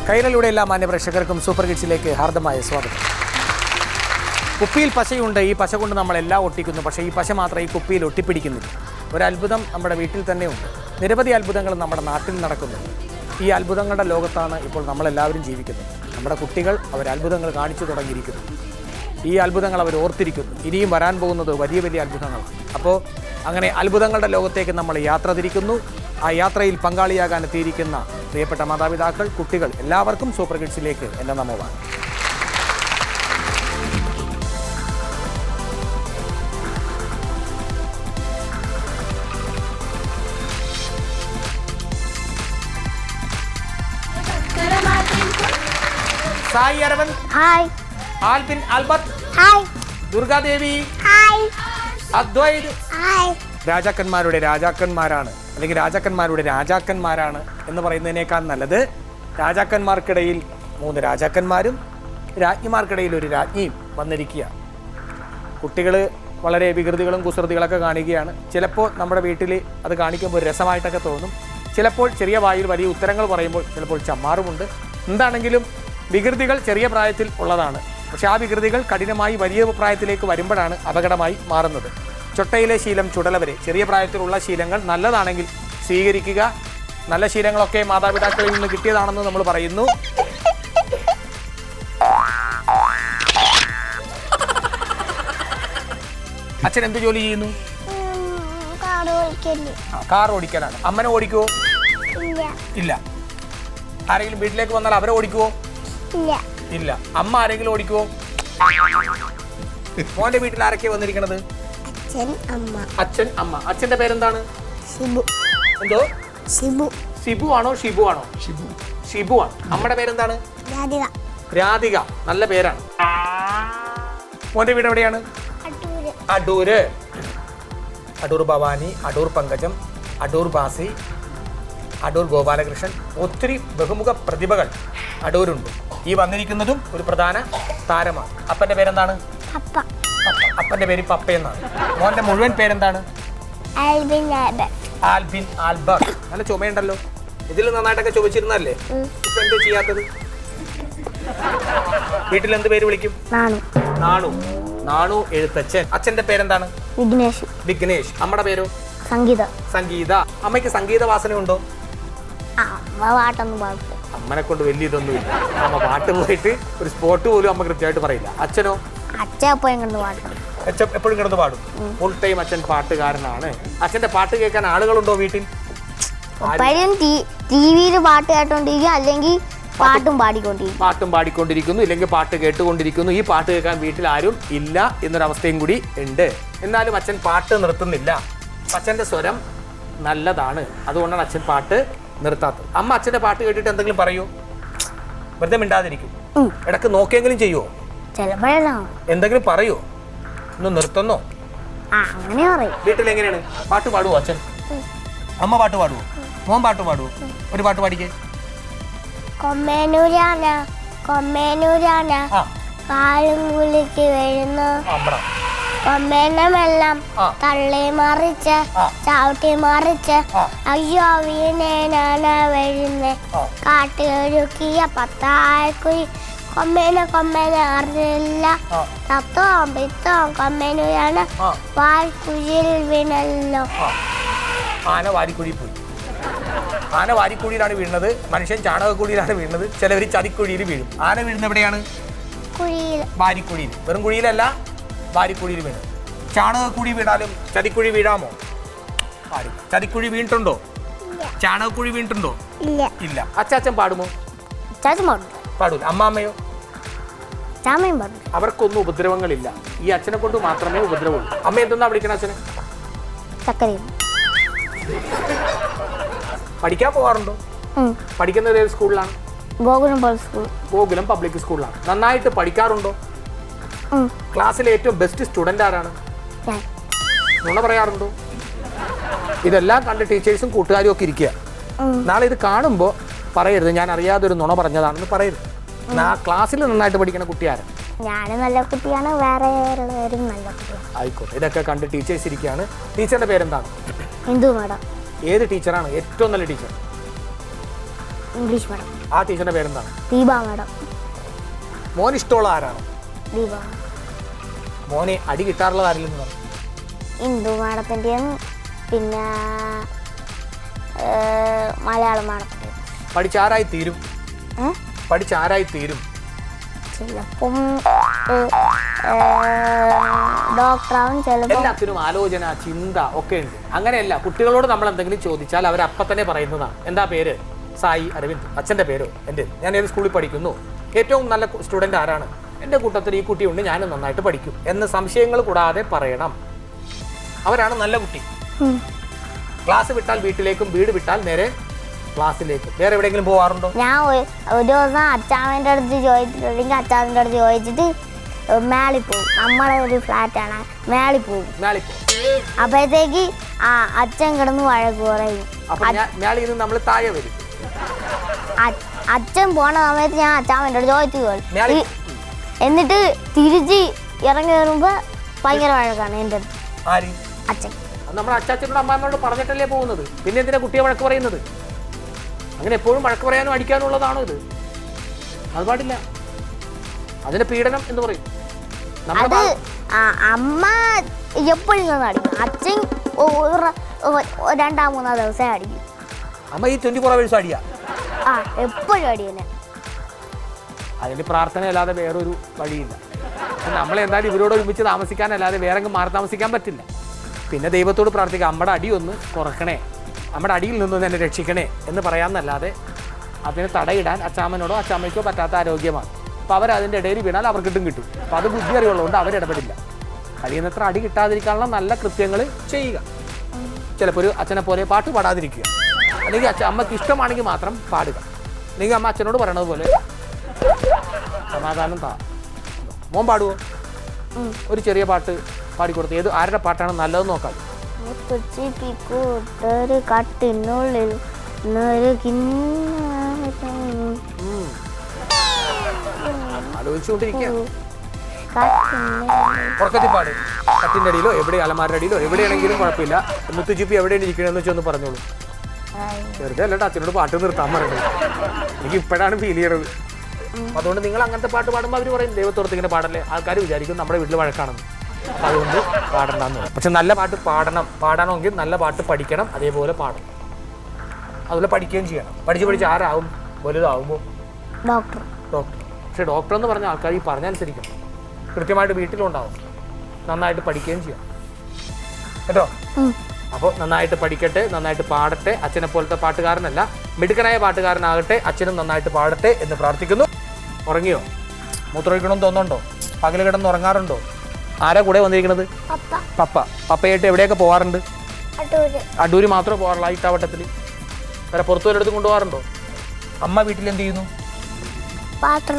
കൈരളിയുടെ എല്ലാ മാന്യപ്രേക്ഷകർക്കും സൂപ്പർ കിഡ്സിലേക്ക് ഹാർദമായ സ്വാഗതം. കുപ്പിയിൽ പശയുണ്ട്. ഈ പശ കൊണ്ട് നമ്മളെല്ലാം ഒട്ടിക്കുന്നു. പക്ഷേ ഈ പശ മാത്രം ഈ കുപ്പിയിൽ ഒട്ടിപ്പിടിക്കുന്നില്ല. ഒരത്ഭുതം നമ്മുടെ വീട്ടിൽ തന്നെ ഉണ്ട്. നിരവധി അത്ഭുതങ്ങൾ നമ്മുടെ നാട്ടിൽ നടക്കുന്നുണ്ട്. ഈ അത്ഭുതങ്ങളുടെ ലോകത്താണ് ഇപ്പോൾ നമ്മളെല്ലാവരും ജീവിക്കുന്നത്. നമ്മുടെ കുട്ടികൾ അവർ അത്ഭുതങ്ങൾ കാണിച്ചു തുടങ്ങിയിരിക്കുന്നു. ഈ അത്ഭുതങ്ങൾ അവർ ഓർത്തിരിക്കുന്നു. ഇനിയും വരാൻ പോകുന്നത് വലിയ വലിയ അത്ഭുതങ്ങളാണ്. അപ്പോൾ അങ്ങനെ അത്ഭുതങ്ങളുടെ ലോകത്തേക്ക് നമ്മൾ യാത്ര തിരിക്കുന്നു. ആ യാത്രയിൽ പങ്കാളിയാകാൻ എത്തിയിരിക്കുന്ന പ്രിയപ്പെട്ട മാതാപിതാക്കൾ, കുട്ടികൾ എല്ലാവർക്കും സൂപ്പർ കിഡ്സിലേക്ക് എൻ്റെ നമോവാണ്. Sai Aravind, hi. Albin Albert, hi. Durgadevi, hi. Advaith. Hi. രാജാക്കന്മാരുടെ രാജാക്കന്മാരാണ്, അല്ലെങ്കിൽ രാജാക്കന്മാരുടെ രാജാക്കന്മാരാണ് എന്ന് പറയുന്നതിനേക്കാൾ നല്ലത് രാജാക്കന്മാർക്കിടയിൽ 3 രാജാക്കന്മാരും രാജ്ഞിമാർക്കിടയിൽ ഒരു രാജ്ഞിയും വന്നിരിക്കുക. കുട്ടികൾ വളരെ വികൃതികളും കുസൃതികളൊക്കെ കാണിക്കുകയാണ്. ചിലപ്പോൾ നമ്മുടെ വീട്ടിൽ അത് കാണിക്കുമ്പോൾ രസമായിട്ടൊക്കെ തോന്നും. ചിലപ്പോൾ ചെറിയ വായിൽ വലിയ ഉത്തരങ്ങൾ പറയുമ്പോൾ ചിലപ്പോൾ ചമ്മാറുമുണ്ട്. എന്താണെങ്കിലും വികൃതികൾ ചെറിയ പ്രായത്തിൽ ഉള്ളതാണ്. പക്ഷേ ആ വികൃതികൾ കഠിനമായി വലിയ പ്രായത്തിലേക്ക് വരുമ്പോഴാണ് അപകടമായി മാറുന്നത്. ചൊട്ടയിലെ ശീലം ചുടല വരെ. ചെറിയ പ്രായത്തിലുള്ള ശീലങ്ങൾ നല്ലതാണെങ്കിൽ സ്വീകരിക്കുക. നല്ല ശീലങ്ങളൊക്കെ മാതാപിതാക്കളിൽ നിന്ന് കിട്ടിയതാണെന്ന് നമ്മൾ പറയുന്നു. അച്ഛൻ എന്ത് ജോലി ചെയ്യുന്നു? കാർ ഓടിക്കലാണ്. അമ്മനെ ഓടിക്കുവോ? ഇല്ല. ആരെങ്കിലും വീട്ടിലേക്ക് വന്നാൽ അവരെ ഓടിക്കുവോ? ഇല്ല. അമ്മ ആരെങ്കിലും ഓടിക്കുവോ? മോന്റെ വീട്ടിൽ ആരൊക്കെ വന്നിരിക്കണത്? അച്ഛൻ, അമ്മ. അച്ഛന്റെ പേരെന്താണ്? ഷിബു. എന്തോ? ഷിബു. ഷിബു ആണോ ഷിബു ആണോ? ഷിബു ആണ്. അമ്മയുടെ പേരെന്താണ്? രാധിക. രാധിക. നല്ല പേരാണ്. മോന്റെ വീട് എവിടെയാണ്? അടൂര്. അടൂർ ഭവാനി, അടൂർ പങ്കജം, അടൂർ ബാസി, അടൂർ ഗോപാലകൃഷ്ണൻ. ഒത്തിരി ബഹുമുഖ പ്രതിഭകൾ അടൂരുണ്ട്. ഈ വന്നിരിക്കുന്നതും ഒരു പ്രധാന താരമാണ്. അപ്പന്റെ പേരെന്താണ്? അപ്പന്റെ പേര് പപ്പ എന്നാണ്. മോന്റെ മുഴുവൻ പേരെന്താണ്? ആൽബിൻ ആൽബർട്ട്. ആൽബിൻ ആൽബർട്ട്. നല്ല ചുമയുണ്ടല്ലോ. ഇതിൽ നന്നായിട്ടൊക്കെ ചുമച്ചിരുന്നല്ലേ? ഇപ്പൊ എന്താ ചെയ്യാത്തത്? വീട്ടിൽ എന്ത് പേര് വിളിക്കും? നാണു. നാണു എഴുത്തച്ഛൻ. അച്ഛന്റെ പേരെന്താണ്? വിഘ്നേഷ്. വിഘ്നേഷ്. അമ്മയുടെ പേരോ? സംഗീത. സംഗീത. അമ്മയ്ക്ക് സംഗീത വാസനയുണ്ടോ? പാട്ടൊന്നും പാടില്ല. അമ്മനെ കൊണ്ട് വലിയ ഇതൊന്നുമില്ല. അമ്മ പാട്ട് പോയിട്ട് ഒരു സ്പോട്ട് പോലും അമ്മ കൃത്യമായിട്ട് പറയില്ല. അച്ഛനോ? അച്ഛൻ എപ്പോഴും കണ്ട് പാടും. അച്ഛൻ എപ്പോഴും കിടന്ന് പാടും. ഫുൾ ടൈം അച്ഛൻ പാട്ടുകാരനാണ്. അച്ഛന്റെ പാട്ട് കേൾക്കാൻ ആളുകളുണ്ടോ വീട്ടിൽ? ടിവിയിൽ പാട്ട് കേട്ടോണ്ടിരിക്കും, അല്ലെങ്കിൽ പാട്ടും പാടിക്കൊണ്ടിരിക്കുന്നു, ഇല്ലെങ്കിൽ പാട്ട് കേട്ടുകൊണ്ടിരിക്കുന്നു. ഈ പാട്ട് കേൾക്കാൻ വീട്ടിൽ ആരും ഇല്ല എന്നൊരവസ്ഥയും കൂടി ഉണ്ട്. എന്നാലും അച്ഛൻ പാട്ട് നിർത്തുന്നില്ല. അച്ഛന്റെ സ്വരം നല്ലതാണ്. അതുകൊണ്ടാണ് അച്ഛൻ പാട്ട് നിർത്താത്തത്. അമ്മ അച്ഛന്റെ പാട്ട് കേട്ടിട്ട് എന്തെങ്കിലും പറയൂ? വെറുതെ മിണ്ടാതിരിക്കും. ഇടക്ക് നോക്കിയെങ്കിലും ചെയ്യുമോ? എന്തെങ്കിലും പറയോ? ഒന്ന് നിർത്തുന്നോ? വീട്ടിൽ എങ്ങനെയാണ്? പാട്ട് പാടുവോ അച്ഛൻ? അമ്മ പാട്ട് പാടുവോ? മോൻ പാട്ട് പാടുവോ? ഒരു പാട്ട് പാടിക്കേ. കാലും കുളിക്ക് വരുന്നു, കൊമ്മേനമെല്ലാം തള്ളി മറിച്ച് ചവിട്ടി മറിച്ച്, അയ്യോ വീണേനാണ് വരുന്നേ, കാട്ടിയൊരുക്കിയ പത്തായക്കുഴി, കൊമ്മേനെ അറിഞ്ഞില്ല, തത്വം പിത്തവും കൊമ്മേനുയാണ് വാരിക്കുഴിയിൽ വീണല്ലോ. ആന വാരിക്കുഴി പോയി. ആന വാരിക്കുഴിയിലാണ് വീഴുന്നത്. മനുഷ്യൻ ചാണകക്കുഴിയിലാണ് വീഴുന്നത്. ചിലവർ ചതിക്കുഴിയിൽ വീഴും. ആന വീഴുന്നത് എവിടെയാണ്? വാരിക്കുഴിയിൽ. വെറും കുഴിയിലല്ല, വാരിക്കുഴിയിൽ വീണു. ചാണകക്കുഴി വീണാലും ചതിക്കുഴി വീഴാമോ? ചതിക്കുഴി വീണിട്ടുണ്ടോ? ചാണകക്കുഴി വീണിട്ടുണ്ടോ? ഇല്ല. അച്ചാച്ചൻ പാടുമോ? പാടൂല. അമ്മാമ്മയോ? അവർക്കൊന്നും ഉപദ്രവങ്ങളില്ല. ഈ അച്ഛനെ കൊണ്ട് മാത്രമേ ഉപദ്രവമുള്ളൂ. അമ്മ എന്തെന്നാ വിളിക്കണ അച്ഛനെ? പഠിക്കാൻ പോകാറുണ്ടോ? പഠിക്കുന്നത് ഏത് സ്കൂളിലാണ്? ഗോകുലം പബ്ലിക് സ്കൂളിലാണ്. നന്നായിട്ട് പഠിക്കാറുണ്ടോ? ക്ലാസ്സിലെ ഏറ്റവും ബെസ്റ്റ് സ്റ്റുഡന്റ് ആരാണ്? നുണ പറയാറുണ്ടോ? ഇതെല്ലാം കണ്ട് ടീച്ചേഴ്സും കൂട്ടുകാരും ഒക്കെ ഇരിക്കുക. നാളെ ഇത് കാണുമ്പോൾ പറയരുത് ഞാൻ അറിയാതെ ഒരു നുണ പറഞ്ഞതാണെന്ന് പറയരുത്. ക്ലാസ്സിൽ നന്നായിട്ട് പഠിക്കുന്ന കുട്ടിയാരാ? നല്ല കുട്ടിയാണ്, വേറെ നല്ല കുട്ടിയാണ്. ആയിക്കോട്ടെ. ഇതൊക്കെ കണ്ട് ടീച്ചേഴ്സ് ഇരിക്കുകയാണ്. ടീച്ചറിന്റെ പേരെന്താണ്? ഇന്ദു മാഡം. ഏത് ടീച്ചറാണ് ഏറ്റവും നല്ല ടീച്ചർ? English madam. ആ ടീച്ചറിന്റെ പേരെന്താണ്? ദീപ മാഡം. മോൻ ഇഷ്ടമുള്ള ആരാണ്? ദീപ. മോനെ അടി കിട്ടാറുള്ള ആരില്ലെന്ന് പറഞ്ഞു? ഇന്ദു മാഡത്തിൻ്റെയും പിന്നെ മലയാളം മാഡത്തിൻ്റെയും. പഠിച്ചാരായി തീരും? പഠിച്ചാരായി തീരും? ചിലപ്പം ഡോക്ടറാവും, ചിലപ്പോൾ. എല്ലാത്തിനും ആലോചന, ചിന്ത ഒക്കെ ഉണ്ട്. അങ്ങനെയല്ല, കുട്ടികളോട് നമ്മൾ എന്തെങ്കിലും ചോദിച്ചാൽ അവർ അപ്പം തന്നെ പറയുന്നതാണ്. എന്താ പേര്? സായി അരവിന്ദ്. അച്ഛൻ്റെ പേരോ? എൻ്റെ. ഞാൻ ഏത് സ്കൂളിൽ പഠിക്കുന്നു? ഏറ്റവും നല്ല സ്റ്റുഡൻ്റ് ആരാണ്? എൻ്റെ കൂട്ടത്തിൽ ഈ കുട്ടിയുണ്ട്, ഞാനും നന്നായിട്ട് പഠിക്കും എന്ന് സംശയങ്ങൾ കൂടാതെ പറയണം. അവരാണ് നല്ല കുട്ടി. ക്ലാസ് വിട്ടാൽ വീട്ടിലേക്കും, വീട് വിട്ടാൽ നേരെ ക്ലാസ്സിലേക്കും. വേറെ എവിടെയെങ്കിലും പോകാറുണ്ടോ? ഞാൻ ഒരു ദിവസം അച്ചാമ്മേൻ്റെ അടുത്ത് ചോദിച്ചിട്ടുണ്ടെങ്കിൽ അച്ചാമ്മേൻ്റെ അടുത്ത് ചോദിച്ചിട്ട് മേളിൽ പോകും. നമ്മളെ ഒരു ഫ്ലാറ്റാണ്, മേളിൽ പോകും. അപ്പോഴത്തേക്ക് അച്ഛൻ കിടന്ന് വഴക്ക് പറയും. മേളിൽ നിന്ന് നമ്മൾ താഴെ വരും. അച്ഛൻ പോണ സമയത്ത് ഞാൻ അച്ചാമ്മേൻ്റെ അടുത്ത് ചോദിച്ചു പോയി. എന്നിട്ട് തിരിച്ച് ഇറങ്ങി വരുമ്പോ ഭയങ്കര വഴക്കാണ് എൻ്റെ അടുത്ത്. അച്ഛൻ. നമ്മൾ അച്ചാച്ചനോട് അമ്മാമ്മയോട് പറഞ്ഞിട്ടല്ലേ പോകുന്നത്, പിന്നെ എന്തിനാ കുട്ടിയെ വഴക്ക് പറയുന്നത്? അങ്ങനെ എപ്പോഴും വഴക്ക് പറയാനും അടിക്കാനുള്ളതാണോ ഇത്? അത് പാടില്ല. അതിന് പീഡനം എന്ന് പറയും. അത് അമ്മ എപ്പോഴും അടിക്കും, അച്ഛൻ 2-3 ദിവസം അടിക്കും. അമ്മ ഈ 24 hours അടിയാ? എപ്പോഴും അടിയന്നെ. അതിന് പ്രാർത്ഥനയല്ലാതെ വേറൊരു വഴിയില്ല. നമ്മൾ എന്തായാലും ഇവരോട് ഒരുമിച്ച് താമസിക്കാനല്ലാതെ വേറെ മാറി താമസിക്കാൻ പറ്റില്ല. പിന്നെ ദൈവത്തോട് പ്രാർത്ഥിക്കുക, നമ്മുടെ അടി ഒന്ന് കുറക്കണേ, നമ്മുടെ അടിയിൽ നിന്നൊന്ന് എന്നെ രക്ഷിക്കണേ എന്ന് പറയാമെന്നല്ലാതെ അതിന് തടയിടാൻ അച്ചാമ്മനോടോ അച്ചാമ്മയ്ക്കോ പറ്റാത്ത ആരോഗ്യമാണ്. അപ്പോൾ അവരതിൻ്റെ ഇടയിൽ വീണാൽ അവർക്കിട്ടും കിട്ടും. അപ്പോൾ അത് ബുദ്ധി അറിവുള്ളതുകൊണ്ട് അവരിടപെടില്ല. കഴിയുന്നത്ര അടി കിട്ടാതിരിക്കാനുള്ള നല്ല കൃത്യങ്ങൾ ചെയ്യുക. ചിലപ്പോൾ ഒരു അച്ഛനെ പോലെ പാട്ട് പാടാതിരിക്കുക, അല്ലെങ്കിൽ അമ്മയ്ക്ക് ഇഷ്ടമാണെങ്കിൽ മാത്രം പാടുക. അല്ലെങ്കിൽ അമ്മ അച്ഛനോട് പറയണത് പോലെ സമാധാനം താ. മോൻ പാടുവോ? ഒരു ചെറിയ പാട്ട് പാടിക്കൊടുത്ത്. ആരുടെ പാട്ടാണ് നല്ലതെന്ന് നോക്കാം. കട്ടിനുള്ളിൽ ആലോചിച്ചുകൊണ്ടിരിക്കുക. ഉറക്കത്തിൽ പാട്. കട്ടിൻ്റെ അടിയിലോ എവിടെ, അലമാരുടെ അടിയിലോ എവിടെയാണെങ്കിലും കുഴപ്പമില്ല. മുത്തുച്ചിപ്പി എവിടെയാണ് ഇരിക്കണമെന്ന് വെച്ചൊന്ന് പറഞ്ഞോളൂ. വെറുതെ അല്ലട്ടോ അച്ഛനോട് പാട്ട് നിർത്താൻ പറയുന്നത്. എനിക്ക് ഇപ്പോഴാണ് ഫീൽ ചെയ്യണത്. അതുകൊണ്ട് നിങ്ങൾ അങ്ങനത്തെ പാട്ട് പാടുമ്പോൾ അവർ പറയും ദൈവത്തോടത്ത് ഇങ്ങനെ പാടല്ലേ. ആൾക്കാർ വിചാരിക്കും നമ്മുടെ വീട്ടിൽ വഴക്കാണെന്ന്. അതുകൊണ്ട് പാടണ്ടെന്ന് പറയും. പക്ഷെ നല്ല പാട്ട് പാടണമെങ്കിൽ നല്ല പാട്ട് പഠിക്കണം, അതേപോലെ പാടണം, അതുപോലെ പഠിക്കുകയും ചെയ്യണം. പഠിച്ച് ആരാവും? വലുതാവുമ്പോൾ ഡോക്ടർ. പക്ഷെ ഡോക്ടർ എന്ന് പറഞ്ഞ ആൾക്കാർ ഈ പറഞ്ഞനുസരിക്കണം, കൃത്യമായിട്ട് വീട്ടിലുണ്ടാവും, നന്നായിട്ട് പഠിക്കുകയും ചെയ്യാം കേട്ടോ. അപ്പോൾ നന്നായിട്ട് പഠിക്കട്ടെ, നന്നായിട്ട് പാടട്ടെ. അച്ഛനെ പോലത്തെ പാട്ടുകാരനല്ല, മിടുക്കനായ പാട്ടുകാരനാകട്ടെ. അച്ഛനും നന്നായിട്ട് പാടട്ടെ എന്ന് പ്രാർത്ഥിക്കുന്നു. ഉറങ്ങിയോ? മൂത്രമൊഴിക്കണമെന്ന് തോന്നുന്നുണ്ടോ? പകൽ കിടന്ന് ഉറങ്ങാറുണ്ടോ? ആരാ കൂടെ വന്നിരിക്കുന്നത്? പപ്പയായിട്ട് എവിടെയൊക്കെ പോകാറുണ്ട്? അടൂര് മാത്രമേ പോകാറുള്ളൂ? ഈ ഇട്ടാവട്ടത്തിൽ വേറെ പുറത്തു വരെടുത്ത് കൊണ്ടുപോകാറുണ്ടോ? അമ്മ വീട്ടിൽ എന്ത് ചെയ്യുന്നു? പാത്രം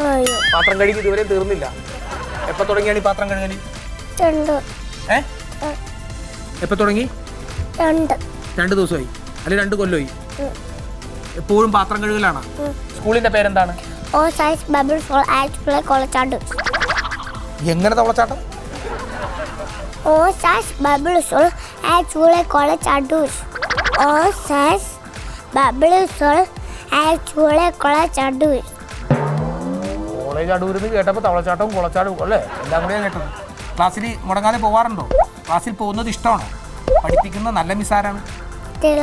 കഴുകി ഇതുവരെ തീർന്നില്ല. എപ്പോൾ തുടങ്ങിയാണ് ഈ പാത്രം കഴുകൽ? എപ്പോൾ തുടങ്ങി? 2 ദിവസമായി അല്ലെങ്കിൽ 2 കൊല്ലമായി? എപ്പോഴും പാത്രം കഴുകലാണ്. സ്കൂളിന്റെ പേരെന്താണ്? എങ്ങനെ തവളച്ചാട്ടം? കോളേജ് അടൂരിന്ന് കേട്ടപ്പോൾ തവളച്ചാട്ടവും കുളച്ചാട്ടവും അല്ലേ, എല്ലാം കൂടെ കേട്ടത്. ക്ലാസ്സിൽ മുടങ്ങാതെ പോകാറുണ്ടോ? ക്ലാസ്സിൽ പോകുന്നത് ഇഷ്ടമാണോ? പഠിപ്പിക്കുന്ന നല്ല മിസ് ആരാണ്? ഷീല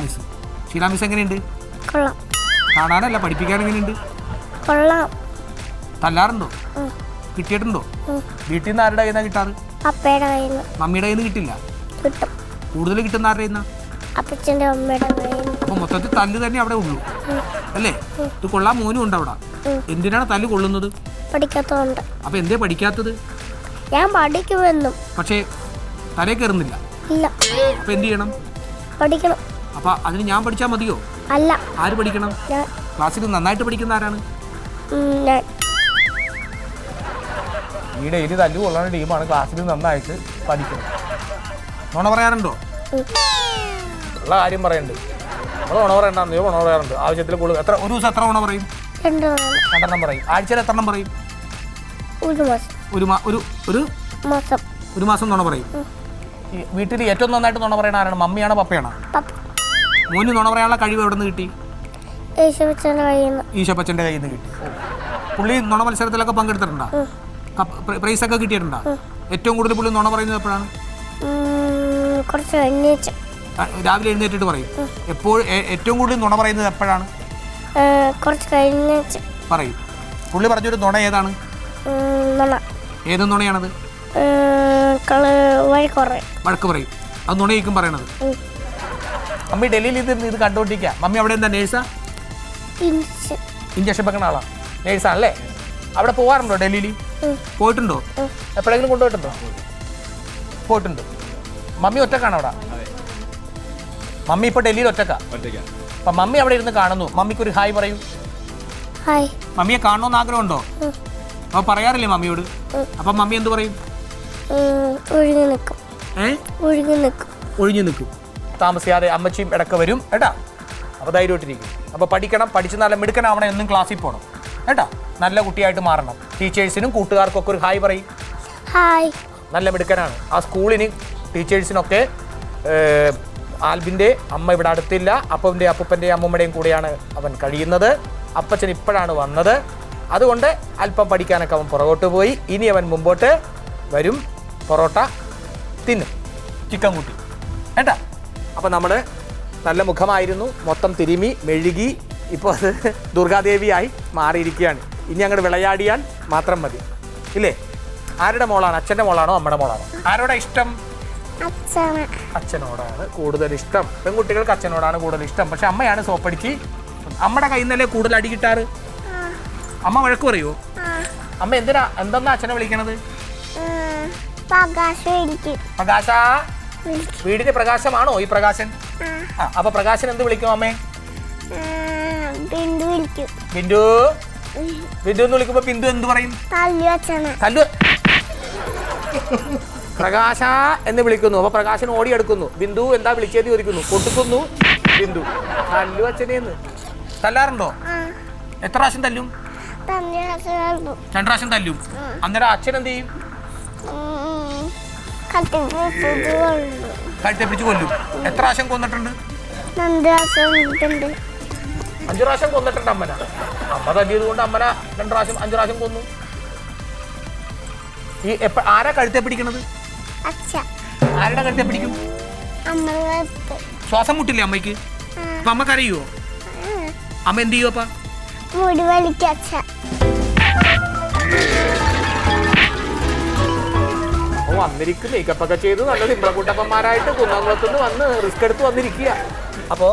മിസ്. ഷീല മിസ് എങ്ങനെയുണ്ട്? കാണാനല്ല, പഠിപ്പിക്കാൻ എങ്ങനെയുണ്ട്? തല്ലാറുണ്ടോ? കിട്ടിയിട്ടുണ്ടോ? വീട്ടിൽ നിന്ന് ആരുടെ കയ്യിൽ നിന്നാണ് കിട്ടാറ്? മമ്മിയുടെ കയ്യിൽ നിന്ന് കിട്ടില്ല. കൂടുതൽ കിട്ടുന്ന ആരുടെ കയ്യിൽ നിന്നാ? അപ്പൊ മൊത്തത്തിൽ തല്ല് തന്നെ അവിടെ ഉള്ളൂ അല്ലേ? ഇത് കൊള്ളാൻ മോനും ഉണ്ട് അവിടെ. എന്തിനാണ് തല്ല് കൊള്ളുന്നത്? പഠിക്കാത്തതുകൊണ്ട്. അപ്പൊ എന്തേ പഠിക്കാത്തത്? ഞാൻ പഠിക്കുമെന്നും പക്ഷേ തലേ കയറുന്നില്ല. അപ്പൊ എന്ത് ചെയ്യണം? പഠിക്കണം. അപ്പൊ അതിന് ഞാൻ പഠിച്ചാൽ മതിയോ? അല്ല. ആര് പഠിക്കണം? ക്ലാസ്സിൽ നന്നായിട്ട് പഠിക്കുന്ന ആരാണ്? ഈ ഡെയിലി തല്ലു കൊള്ളുന്ന ടീമാണ് ക്ലാസ്സിൽ നന്നായിട്ട് പഠിക്കുന്നത്. നുണ പറയാറുണ്ടോ? ഉള്ള കാര്യം പറയുന്നുണ്ട്. നമ്മൾ നുണ പറയണ്ടെന്നോ? നുണ പറയാറുണ്ട്. ആവശ്യത്തിൽ കൂടുതൽ. ഒരു ദിവസം എത്ര നുണ പറയും? 2 പറയും. ആഴ്ചയിൽ എത്ര പറയും? ഒരു മാസം നുണ പറയും. വീട്ടിൽ ഏറ്റവും നന്നായിട്ട് നുണ പറയണ ആരാണ്? മമ്മിയാണോ പപ്പയാണോ? മോന് നുണ പറയാനുള്ള കഴിവ് എവിടെ നിന്ന് കിട്ടി? ഈശോപ്പച്ചൻ്റെ കയ്യിൽ നിന്ന് കിട്ടി. പുള്ളി നുണ മത്സരത്തിലൊക്കെ പങ്കെടുത്തിട്ടുണ്ടോ? പ്രൈസൊക്കെ കിട്ടിയിട്ടുണ്ടോ? ഏറ്റവും കൂടുതൽ പുള്ളി നുണ പറയുന്നത് എപ്പോഴാണ്? രാവിലെ എഴുന്നേറ്റിട്ട് പറയും. എപ്പോൾ ഏറ്റവും കൂടുതൽ നുണ പറയുന്നത് എപ്പോഴാണ്? പറയും. പുള്ളി പറഞ്ഞൊരു നുണ ഏതാണ്? ഏത് നുണയാണത്? വഴക്ക് പറയും. അത് നുണയായിരിക്കും പറയണത്. മമ്മി ഡൽഹിയിൽ ഇത് കണ്ടോണ്ടിരിക്കുക. മമ്മി അവിടെ എന്താ നേഴ്സാ? ഇഞ്ചക്ഷൻ വെക്കുന്ന ആളാ, നേഴ്സാണല്ലേ? അവിടെ പോകാറുണ്ടോ? ഡൽഹിയിൽ പോയിട്ടുണ്ടോ? എപ്പോഴെങ്കിലും കൊണ്ടുപോയിട്ടുണ്ടോ? പോയിട്ടുണ്ട്. മമ്മി ഒറ്റക്കാണ് അവിടെ? മമ്മി ഇപ്പൊ ഡൽഹിയിൽ ഒറ്റക്കാ? അപ്പൊ മമ്മി അവിടെ ഇരുന്ന് കാണുന്നു. മമ്മിക്കൊരു ഹായ് പറയൂ. മമ്മിയെ കാണണമെന്ന് ആഗ്രഹമുണ്ടോ? അപ്പൊ പറയാറില്ലേ മമ്മിയോട്? അപ്പൊ മമ്മി എന്ത് പറയും? ഒഴിഞ്ഞു നിൽക്കും. താമസിയാതെ അമ്മച്ചിയും ഇടയ്ക്ക് വരും കേട്ടാ. അപ്പോൾ ധൈര്യമായിട്ടിരിക്കും. അപ്പോൾ പഠിക്കണം, പഠിച്ച് നല്ല മിടുക്കനാവണം, എന്നും ക്ലാസ്സിൽ പോകണം കേട്ടാ. നല്ല കുട്ടിയായിട്ട് മാറണം. ടീച്ചേഴ്സിനും കൂട്ടുകാർക്കും ഒക്കെ ഒരു ഹായ് പറയും. നല്ല മിടുക്കനാണ്. ആ സ്കൂളിന് ടീച്ചേഴ്സിനൊക്കെ ആൽബിൻ്റെ അമ്മ ഇവിടെ അടുത്തില്ല, അപ്പൻ്റെ അപ്പൂപ്പൻ്റെ അമ്മൂമ്മയുടെയും കൂടെയാണ് അവൻ കഴിയുന്നത്. അപ്പച്ചൻ ഇപ്പോഴാണ് വന്നത്, അതുകൊണ്ട് അല്പം പഠിക്കാനൊക്കെ അവൻ പുറകോട്ട് പോയി. ഇനി അവൻ മുമ്പോട്ട് വരും, പൊറോട്ട തിന്നും, ചിക്കൻ കൂട്ടി കേട്ടാ. അപ്പോൾ നമ്മൾ നല്ല മുഖമായിരുന്നു, മൊത്തം തിരുമി മെഴുകി ഇപ്പോൾ അത് ദുർഗാദേവിയായി മാറിയിരിക്കുകയാണ്. ഇനി അങ്ങോട്ട് വിളയാടിയാൽ മാത്രം മതി ഇല്ലേ? ആരുടെ മോളാണ്? അച്ഛൻ്റെ മോളാണോ അമ്മയുടെ മോളാണോ? ആരോടാ ഇഷ്ടം? അച്ഛനോടാണ് കൂടുതൽ ഇഷ്ടം. പെൺകുട്ടികൾക്ക് അച്ഛനോടാണ് കൂടുതൽ ഇഷ്ടം. പക്ഷെ അമ്മയാണ് സോപ്പടിച്ച് അമ്മയുടെ കയ്യിൽ നിന്നല്ലേ കൂടുതൽ അടി കിട്ടാറ്. അമ്മ വഴക്ക് പറയുമോ? അമ്മ എന്തെന്നാ അച്ഛനെ വിളിക്കണത്? പ്രകാശ. വീടിന്റെ പ്രകാശമാണോ ഈ പ്രകാശൻ? അപ്പൊ പ്രകാശൻ എന്ത് വിളിക്കും അമ്മേ? ബിന്ദു. ബിന്ദു എന്ന് വിളിക്കുമ്പോ ബിന്ദു എന്ത് പറയും? തല്ലു. പ്രകാശ എന്ന് വിളിക്കുന്നു. അപ്പൊ പ്രകാശൻ ഓടിയെടുക്കുന്നു. ബിന്ദു എന്താ വിളിച്ചത് ചോദിക്കുന്നു. കൊടുക്കുന്നു. ബിന്ദു തല്ലു അച്ഛനേന്ന്. തല്ലാറുണ്ടോ? എത്ര പ്രാവശ്യം തല്ലും? 2 പ്രാവശ്യം തല്ലും. അന്നേരം അച്ഛൻ എന്ത് ചെയ്യും? കഴുത്തെ പിടിച്ച് കൊല്ലും. എത്ര പ്രാവശ്യം കൊന്നിട്ടുണ്ട്? 5 പ്രാവശ്യം കൊന്നിട്ടുണ്ട് അമ്മന. അമ്മ തല്ലിയത് കൊണ്ട് അമ്മന 2 പ്രാവശ്യം 5 പ്രാവശ്യം കൊന്നു. ഈ ആരാ കഴുത്തെ പിടിക്കണത്? ആരുടെ കഴുത്തെ പിടിക്കും? ശ്വാസം മുട്ടില്ലേ അമ്മയ്ക്ക്? അപ്പൊ അമ്മ കരയുവോ? അമ്മ എന്ത് ചെയ്യും? അപ്പ വന്നിരിക്കും, മേക്കപ്പൊക്കെ ചെയ്ത് നല്ല സിംപ്ലക്കുട്ടപ്പന്മാരായിട്ട് കുന്നംകുളത്തുനിന്ന് വന്ന് റിസ്ക് എടുത്ത് വന്നിരിക്കുക. അപ്പോൾ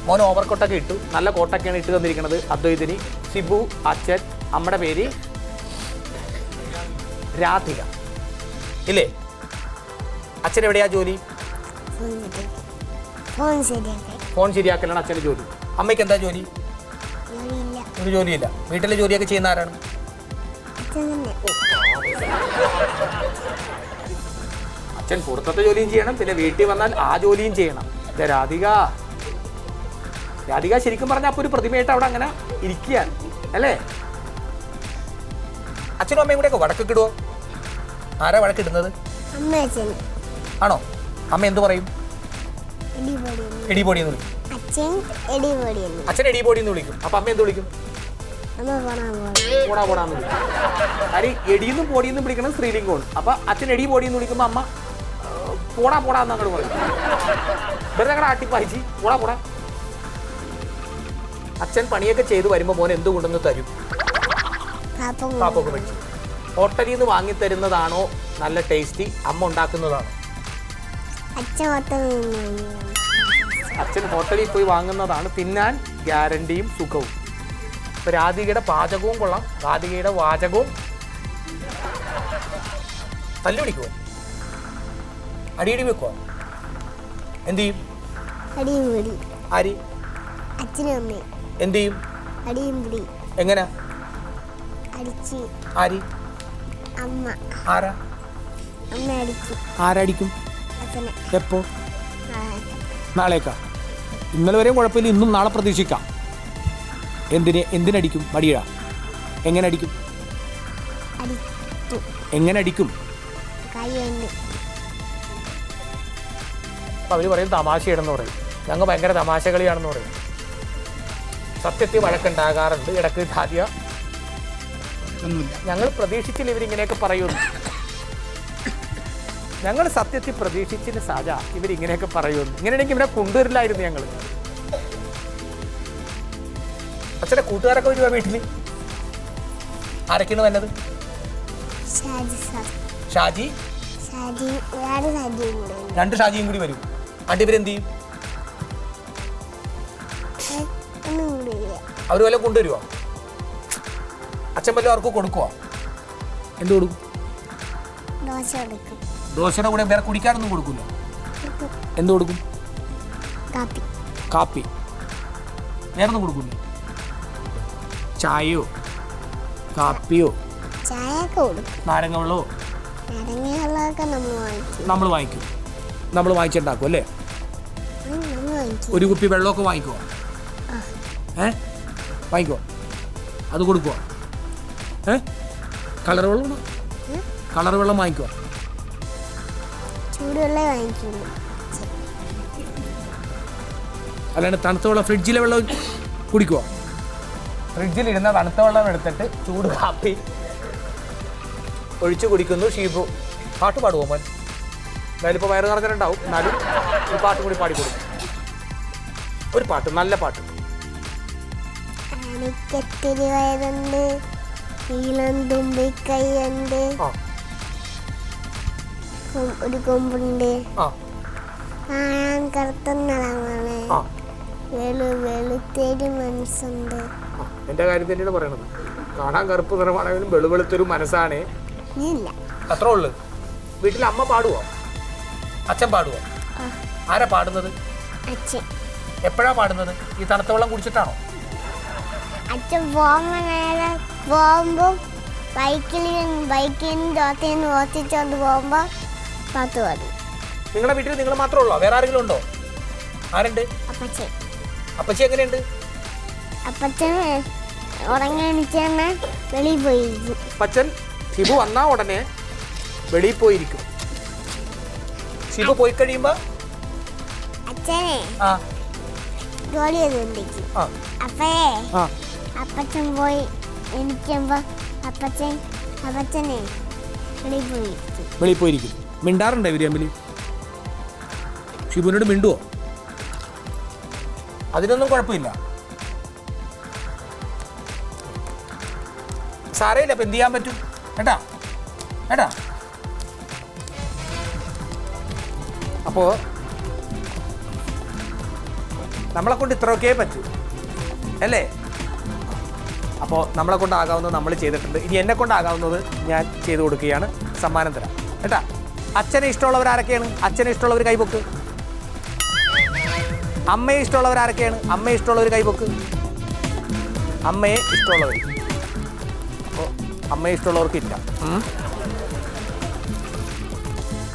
മോൻ ഓവർകോട്ടൊക്കെ ഇട്ടു, നല്ല കോട്ടൊക്കെയാണ് ഇട്ട് തന്നിരിക്കുന്നത്. അദ്വൈതിനി, സിബു, അച്ഛൻ, അമ്മയുടെ പേര് രാധിക ഇല്ലേ? അച്ഛൻ എവിടെയാ ജോലി? ഫോൺ ശരിയാക്കലാണ് അച്ഛൻ്റെ ജോലി. അമ്മയ്ക്ക് എന്താ ജോലി? ഒരു ജോലിയില്ല. വീട്ടിലെ ജോലിയൊക്കെ ചെയ്യുന്ന ആരാണ്? അച്ഛൻ പുറത്തത്തെ ജോലിയും ചെയ്യണം, പിന്നെ വീട്ടിൽ വന്നാൽ ആ ജോലിയും ചെയ്യണം. രാധിക ശരിക്കും പറഞ്ഞാൽ അപ്പോൾ ഒരു പ്രതിമയായിട്ട് അവിടെ അങ്ങനെ ഇരിക്കുകയാണ് അല്ലേ? അച്ഛനും അമ്മയും കൂടെയൊക്കെ വഴക്കൊക്കെ ഇടുവോ? ആരാ വഴക്കിടുന്നത്? ആണോ? അമ്മ എന്ത് പറയും? എടിപൊടി എന്ന് വിളിക്കും. അച്ഛൻ എടിപൊടി എന്ന് വിളിക്കും. അപ്പൊ അമ്മ എന്ത് വിളിക്കും? പോടാന്ന് വിളിക്കും. കാര്യം എടിയെന്നും പൊടിയെന്നും വിളിക്കണം സ്ത്രീലിംഗമാണ്. അപ്പൊ അച്ഛൻ എടി പൊടിയെന്ന് വിളിക്കുമ്പോ അമ്മ പോടാന്ന് അങ്ങോട്ട് പറയും. വെറുതെ ഞങ്ങളുടെ ആട്ടിപ്പായിച്ച് പോടാ. അച്ഛൻ പണിയൊക്കെ ചെയ്ത് വരുമ്പോൾ മോൻ എന്ത് കൊണ്ടുവന്ന് തരും? പാപ്പൊക്കെ മേടിച്ചു. ഹോട്ടലിൽ നിന്ന് വാങ്ങിത്തരുന്നതാണോ നല്ല ടേസ്റ്റി, അമ്മ ഉണ്ടാക്കുന്നതാണോ? അച്ഛൻ ഹോട്ടലിൽ പോയി വാങ്ങുന്നതാണ് തിന്നാൻ ഗ്യാരണ്ടിയും സുഖവും. ഇപ്പൊ രാധികയുടെ പാചകവും കൊള്ളാം, രാധികയുടെ വാചകവും. തല്ലു പിടിക്കുവോ? അടിയടി വെക്കുവോ? എന്ത് ചെയ്യും? ആര്? എന്ത് ചെയ്യും? എങ്ങനെ? ആര്? ആരടിക്കും? എപ്പോ? നാളേക്കാ? ഇന്നലെ വരെയും കുഴപ്പമില്ല, ഇന്നും നാളെ പ്രതീക്ഷിക്കാം. എന്തിനടിക്കും? മടിയിടാ. എങ്ങനെ അടിക്കും? അവര് പറയും തമാശയാണെന്ന് പറയും. ഞങ്ങൾ ഭയങ്കര തമാശ കളിയാണെന്ന് പറയും. സത്യത്തിൽ വഴക്കുണ്ടാകാറുണ്ട് ഇടയ്ക്ക്. ഷാജിയ ഞങ്ങൾ പ്രതീക്ഷിച്ചില്ല ഇവരിങ്ങനെയൊക്കെ പറയുന്നു. ഞങ്ങൾ സത്യത്തിൽ പ്രതീക്ഷിച്ചില്ല സാജ ഇവരിങ്ങനെയൊക്കെ പറയുന്നു. ഇങ്ങനെയാണെങ്കിൽ ഇവിടെ കൊണ്ടുവരില്ലായിരുന്നു ഞങ്ങൾ. അച്ഛൻ്റെ കൂട്ടുകാരൊക്കെ വരുവാ വീട്ടിൽ? ആരൊക്കെയാണ് വന്നത്? ഷാജി, രണ്ട് ഷാജിയും കൂടി വരും. ആണ്ടി ഇവരെന്ത് ചെയ്യും? അവർ വല്ല കൊണ്ടുവരുവോ? അച്ഛൻ വല്ലതും അവർക്ക് കൊടുക്കുവോ? എന്ത് കൊടുക്കും? ദോശയുടെ കൂടെ വേറെ കുടിക്കാനൊന്നും കൊടുക്കില്ല. എന്ത് കൊടുക്കും? കാപ്പി. വേറൊന്നും കൊടുക്കില്ല? ചായയോ കാപ്പിയോ നാരങ്ങ വെള്ളമോ? നമ്മൾ വാങ്ങിക്കും. നമ്മൾ വാങ്ങിച്ചുണ്ടാക്കും അല്ലേ? ഒരു കുപ്പി വെള്ളമൊക്കെ വാങ്ങിക്കുവോ? വാങ്ങിക്കുവോ? അത് കൊടുക്കുവോ? കളർ വെള്ളം? കളർ വെള്ളം വാങ്ങിക്കുവോ? അല്ലാണ്ട് തണുത്ത വെള്ളം ഫ്രിഡ്ജിലെ വെള്ളം കുടിക്കുവോ? ഫ്രിഡ്ജിലിരുന്ന തണുത്ത വെള്ളം എടുത്തിട്ട് ചൂട് കാപ്പി ഒഴിച്ച് കുടിക്കുന്നു ഷീബു. പാട്ട് പാടുമോ മോൻ? എന്തായാലും ഇപ്പോൾ വയറ് നിറഞ്ഞിട്ടുണ്ടാവും, എന്നാലും ഒരു പാട്ട് കൂടി പാടിക്കൊടുക്കും. ഒരു പാട്ട്, നല്ല പാട്ട്. ഒരു കൊമ്പുണ്ട്, വെളുത്തേരി മനസ്സുണ്ട്. എന്റെ കാര്യം തന്നെയാണ് പറയണത്. കാണാൻ കറുപ്പ് നിറമാണെങ്കിലും വെളുവെളുത്തൊരു മനസ്സാണ്. അത്രേ ഉള്ളു. വീട്ടിൽ അമ്മ പാടുവോ? അച്ഛൻ പാടുവോ? ആരാ പാടുന്നത്? എപ്പോഴാ പാടുന്നത്? ഈ തണുത്ത വെള്ളം കുടിച്ചിട്ടാണോ? അച്ഛൻ പോകുമ്പോ ബൈക്കിന് ഓത്തിച്ചോണ്ട് പോകുമ്പോ പാട്ട് പാടും. നിങ്ങളുടെ വീട്ടിൽ നിങ്ങൾ മാത്രമേ ഉള്ളോ? വേറെ ആരെങ്കിലും ഉണ്ടോ? ആരുണ്ട്? അപ്പച്ചൻ. അപ്പച്ചി എങ്ങനെയുണ്ട്? അപ്പച്ചൻ ഉറങ്ങാണിച്ചാണ് വെളിയിൽ പോയിരിക്കും. അപ്പച്ചൻ ഷിബു വന്നാ ഉടനെ വെളിയിൽ പോയിരിക്കും. ഷിബു പോയി കഴിയുമ്പോ അച്ഛനെ ജോലി ചെയ്തോണ്ടിരിക്കും. അപ്പഴേ അപ്പച്ചൻ പോയി എണിക്കുമ്പോ അപ്പച്ചനെ വെളിയിൽ പോയിരിക്കും. മിണ്ടാറുണ്ടോ ഇവര് തമ്മിൽ? ഷിബുവിനോട് മിണ്ടുവോ? അതിനൊന്നും കുഴപ്പമില്ല. സാരയില്ല, അപ്പൊ എന്ത് ചെയ്യാൻ പറ്റും? കേട്ടാ കേട്ടാ. അപ്പോ നമ്മളെ കൊണ്ട് ഇത്രയൊക്കെ പറ്റൂ അല്ലേ? അപ്പോൾ നമ്മളെ കൊണ്ടാകാവുന്നത് നമ്മൾ ചെയ്തിട്ടുണ്ട്. ഇനി എന്നെ കൊണ്ടാകാവുന്നത് ഞാൻ ചെയ്തു കൊടുക്കുകയാണ്. സമ്മാനം തരാം കേട്ടാ. അച്ഛനെ ഇഷ്ടമുള്ളവർ ആരൊക്കെയാണ്? അച്ഛനെ ഇഷ്ടമുള്ളവർ കൈപൊക്ക്. അമ്മയെ ഇഷ്ടമുള്ളവർ ആരൊക്കെയാണ്? അമ്മയെ ഇഷ്ടമുള്ളവർ കൈപൊക്ക്. അമ്മയെ ഇഷ്ടമുള്ളവർ. അപ്പോൾ അമ്മയെ ഇഷ്ടമുള്ളവർക്കില്ല.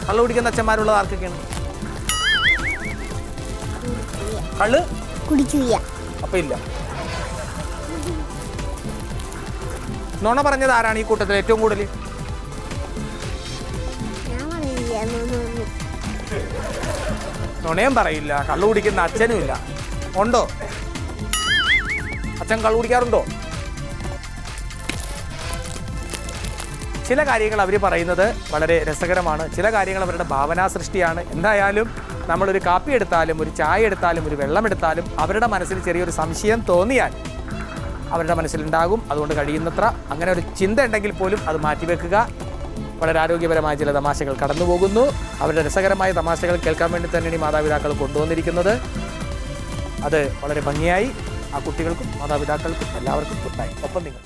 കള്ളു കുടിക്കുന്ന അച്ഛന്മാരുള്ളത് ആർക്കൊക്കെയാണ്? കള്ള് കുടിക്കില്ല. അപ്പൊ ഇല്ല. നുണ പറഞ്ഞത് ആരാണ് ഈ കൂട്ടത്തിൽ ഏറ്റവും കൂടുതൽ? നുണയും പറയില്ല, കള്ളു കുടിക്കുന്ന അച്ഛനും ഇല്ല. ഉണ്ടോ? അച്ഛൻ കള്ളു കുടിക്കാറുണ്ടോ? ചില കാര്യങ്ങൾ അവർ പറയുന്നത് വളരെ രസകരമാണ്. ചില കാര്യങ്ങൾ അവരുടെ ഭാവനാ സൃഷ്ടിയാണ്. എന്തായാലും നമ്മളൊരു കാപ്പി എടുത്താലും ഒരു ചായ എടുത്താലും ഒരു വെള്ളം എടുത്താലും അവരുടെ മനസ്സിൽ ചെറിയൊരു സംശയം തോന്നിയാൽ അവരുടെ മനസ്സിലുണ്ടാകും. അതുകൊണ്ട് കഴിയുന്നത്ര അങ്ങനെ ഒരു ചിന്ത ഉണ്ടെങ്കിൽ പോലും അത് മാറ്റിവെക്കുക. വളരെ ആരോഗ്യപരമായ ചില തമാശകൾ കടന്നു പോകുന്നു. അവരുടെ രസകരമായ തമാശകൾ കേൾക്കാൻ വേണ്ടി തന്നെയാണ് ഈ മാതാപിതാക്കൾ കൊണ്ടുവന്നിരിക്കുന്നത്. അത് വളരെ ഭംഗിയായി ആ കുട്ടികൾക്കും മാതാപിതാക്കൾക്കും എല്ലാവർക്കും ഉണ്ടായി. ഒപ്പം നിങ്ങൾ